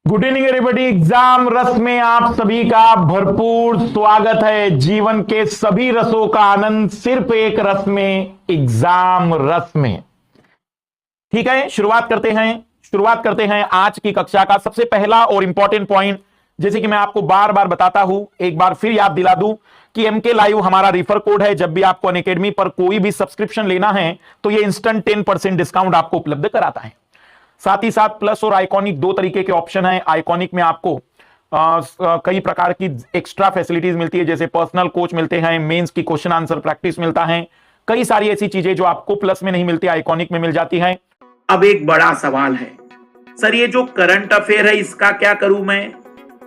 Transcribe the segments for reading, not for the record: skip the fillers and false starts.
Good evening everybody. Exam रस में आप सभी का भरपूर स्वागत है। जीवन के सभी रसों का आनंद सिर्फ एक रस में, एग्जाम रस में। ठीक है, शुरुआत करते हैं आज की कक्षा का सबसे पहला और इंपॉर्टेंट पॉइंट। जैसे कि मैं आपको बार बार बताता हूं, एक बार फिर याद दिला दूं कि एमके लाइव हमारा रेफर कोड है। जब भी आपको अनअकैडमी पर कोई भी सब्सक्रिप्शन लेना है तो यह इंस्टेंट 10% डिस्काउंट आपको उपलब्ध कराता है। साथ ही साथ प्लस और आइकॉनिक दो तरीके के ऑप्शन है। आइकॉनिक में आपको कई प्रकार की एक्स्ट्रा फैसिलिटीज मिलती है, जैसे पर्सनल कोच मिलते हैं, मेंस की क्वेश्चन आंसर प्रैक्टिस मिलता है, कई सारी ऐसी चीजें जो आपको प्लस में नहीं मिलती, आइकॉनिक में मिल जाती है। अब एक बड़ा सवाल है सर, ये जो करंट अफेयर है इसका क्या करूं मैं?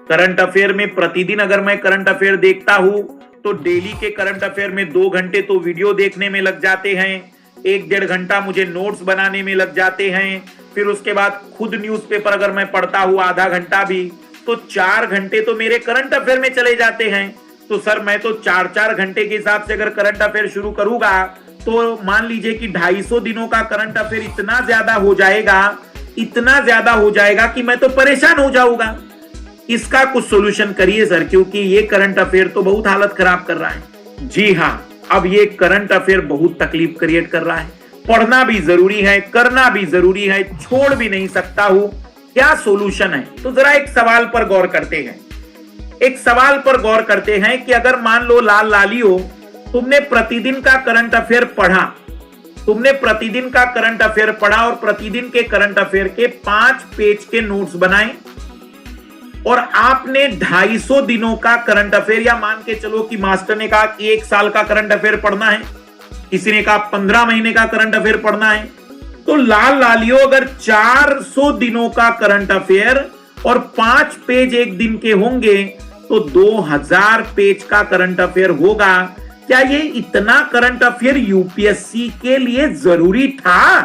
करंट अफेयर में प्रतिदिन अगर मैं करंट अफेयर देखता हूं तो डेली के करंट अफेयर में 2 घंटे तो वीडियो देखने में लग जाते हैं, 1-1.5 घंटा मुझे नोट्स बनाने में लग जाते हैं, फिर उसके बाद खुद न्यूज़पेपर अगर मैं पढ़ता हूं आधा घंटा भी, तो 4 घंटे तो मेरे करंट अफेयर में चले जाते हैं। तो सर मैं तो 4-4 घंटे के हिसाब से अगर करंट अफेयर शुरू करूंगा तो मान लीजिए कि 250 दिनों का करंट अफेयर इतना ज्यादा हो जाएगा कि मैं तो परेशान हो जाऊंगा। इसका कुछ सोल्यूशन करिए सर, क्योंकि ये करंट अफेयर तो बहुत हालत खराब कर रहा है। जी हाँ, अब ये करंट अफेयर बहुत तकलीफ क्रिएट कर रहा है। पढ़ना भी जरूरी है, करना भी जरूरी है, छोड़ भी नहीं सकता हूं। क्या सॉल्यूशन है? तो जरा एक सवाल पर गौर करते हैं कि अगर मान लो लाल लालियो तुमने प्रतिदिन का करंट अफेयर पढ़ा और प्रतिदिन के करंट अफेयर के 5 पेज के नोट्स बनाए और आपने 250 दिनों का करंट अफेयर, या मान के चलो कि मास्टर ने कहा कि 1 साल का करंट अफेयर पढ़ना है, किसी ने कहा 15 महीने का करंट अफेयर पढ़ना है, तो लाल लालियो अगर 400 दिनों का करंट अफेयर और 5 पेज एक दिन के होंगे तो 2000 पेज का करंट अफेयर होगा। क्या ये इतना करंट अफेयर यूपीएससी के लिए जरूरी था?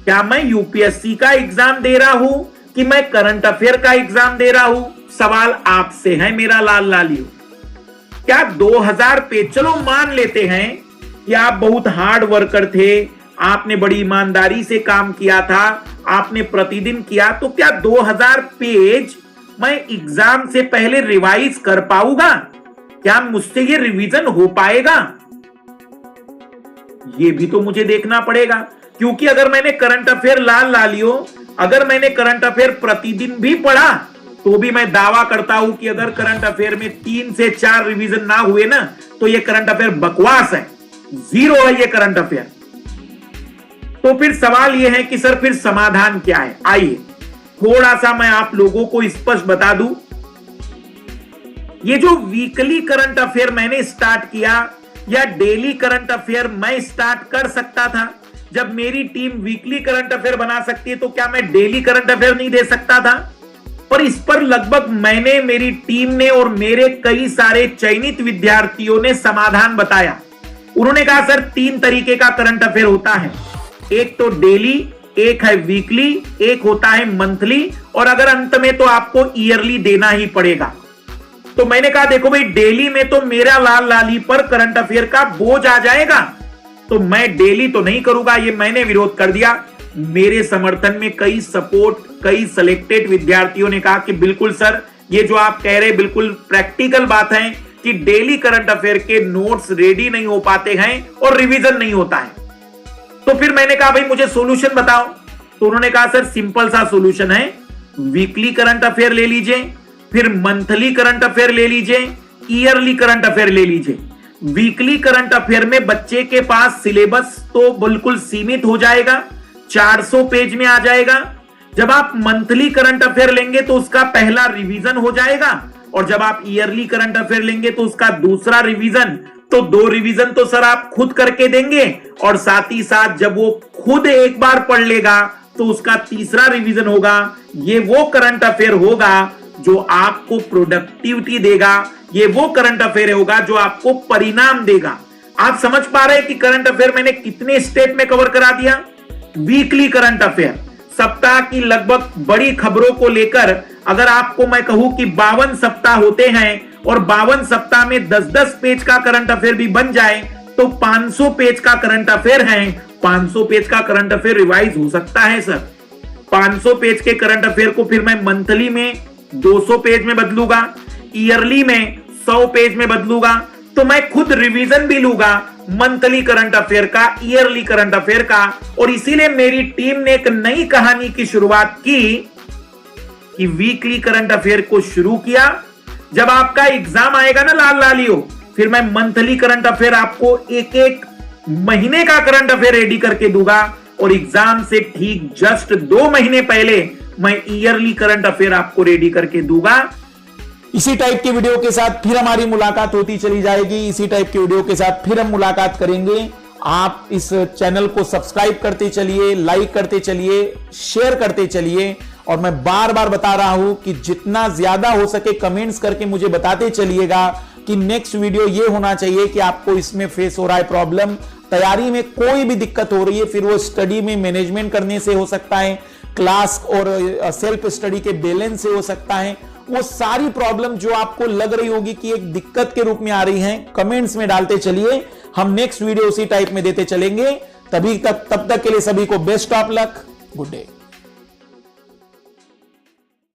क्या मैं यूपीएससी का एग्जाम दे रहा हूं कि मैं करंट अफेयर का एग्जाम दे रहा हूं? सवाल आपसे है मेरा लाल लालियो। क्या 2000 पेज, चलो मान लेते हैं कि आप बहुत हार्ड वर्कर थे, आपने बड़ी ईमानदारी से काम किया था, आपने प्रतिदिन किया, तो क्या 2000 पेज मैं एग्जाम से पहले रिवाइज कर पाऊंगा? क्या मुझसे ये रिवीजन हो पाएगा? ये भी तो मुझे देखना पड़ेगा, क्योंकि अगर मैंने करंट अफेयर लाल लालियो, अगर मैंने करंट अफेयर प्रतिदिन भी पढ़ा तो भी मैं दावा करता हूं कि अगर करंट अफेयर में 3 से 4 रिवीजन ना हुए ना तो ये करंट अफेयर बकवास है, जीरो है ये करंट अफेयर। तो फिर सवाल ये है कि सर फिर समाधान क्या है? आइए थोड़ा सा मैं आप लोगों को स्पष्ट बता दूं। ये जो वीकली करंट अफेयर मैंने स्टार्ट किया या डेली करंट अफेयर मैं स्टार्ट कर सकता था। जब मेरी टीम वीकली करंट अफेयर बना सकती है तो क्या मैं डेली करंट अफेयर नहीं दे सकता था? पर इस पर लगभग मैंने, मेरी टीम ने और मेरे कई सारे चयनित विद्यार्थियों ने समाधान बताया। उन्होंने कहा सर 3 तरीके का करंट अफेयर होता है, एक तो डेली, एक है वीकली, एक होता है मंथली, और अगर अंत में तो आपको ईयरली देना ही पड़ेगा। तो मैंने कहा देखो भाई, डेली में तो मेरा लाल लाली पर करंट अफेयर का बोझ आ जाएगा, तो मैं डेली तो नहीं करूंगा। ये मैंने विरोध कर दिया। मेरे समर्थन में कई सेलेक्टेड विद्यार्थियों ने कहा कि बिल्कुल सर, ये जो आप कह रहे बिल्कुल प्रैक्टिकल बात है कि डेली करंट अफेयर के नोट्स रेडी नहीं हो पाते हैं और रिवीजन नहीं होता है। तो फिर मैंने कहा भाई मुझे सॉल्यूशन बताओ। तो उन्होंने कहा सर सिंपल सा सॉल्यूशन है, वीकली करंट अफेयर ले लीजिए, फिर मंथली करंट अफेयर ले लीजिए, ईयरली करंट अफेयर ले लीजिए। वीकली करंट अफेयर में बच्चे के पास सिलेबस तो बिल्कुल सीमित हो जाएगा, 400 पेज में आ जाएगा। जब आप मंथली करंट अफेयर लेंगे तो उसका पहला रिवीजन हो जाएगा, और जब आप ईयरली करंट अफेयर लेंगे तो उसका दूसरा रिवीजन। तो 2 रिवीजन तो सर आप खुद करके देंगे, और साथ ही साथ जब वो खुद एक बार पढ़ लेगा तो उसका तीसरा रिवीजन होगा। ये वो करंट अफेयर होगा जो आपको प्रोडक्टिविटी देगा, ये वो करंट अफेयर होगा जो आपको परिणाम देगा। आप समझ पा रहे हैं कि करंट अफेयर मैंने कितने स्टेप में कवर करा दिया? वीकली करंट अफेयर, सप्ताह की लगभग बड़ी खबरों को लेकर अगर आपको मैं कहूं कि 52 सप्ताह होते हैं और 52 सप्ताह में 10-10 पेज का करंट अफेयर भी बन जाए तो 500 पेज का करंट अफेयर है। 500 पेज का करंट अफेयर रिवाइज हो सकता है सर। 500 पेज के करंट अफेयर को फिर मैं मंथली में 200 पेज में बदलूंगा, ईयरली में 100 पेज में बदलूंगा, तो मैं खुद रिवीजन भी लूंगा मंथली करंट अफेयर का, ईयरली करंट अफेयर का। और इसीलिए मेरी टीम ने एक नई कहानी की शुरुआत की कि वीकली करंट अफेयर को शुरू किया। जब आपका एग्जाम आएगा ना लाल लालियो, फिर मैं मंथली करंट अफेयर आपको एक एक महीने का करंट अफेयर रेडी करके दूंगा, और एग्जाम से ठीक जस्ट 2 महीने पहले मैं ईयरली करंट अफेयर आपको रेडी करके दूंगा। इसी टाइप के वीडियो के साथ फिर हमारी मुलाकात होती चली जाएगी। इसी टाइप के वीडियो के साथ फिर हम मुलाकात करेंगे। आप इस चैनल को सब्सक्राइब करते चलिए, लाइक करते चलिए, शेयर करते चलिए, और मैं बार बार बता रहा हूं कि जितना ज्यादा हो सके कमेंट्स करके मुझे बताते चलिएगा कि नेक्स्ट वीडियो ये होना चाहिए कि आपको इसमें फेस हो रहा है प्रॉब्लम, तैयारी में कोई भी दिक्कत हो रही है, फिर वो स्टडी में मैनेजमेंट करने से हो सकता है, क्लास और सेल्फ स्टडी के बैलेंस से हो सकता है। वो सारी प्रॉब्लम जो आपको लग रही होगी कि एक दिक्कत के रूप में आ रही हैं, कमेंट्स में डालते चलिए। हम नेक्स्ट वीडियो उसी टाइप में देते चलेंगे। तब तक के लिए सभी को best of luck, good day.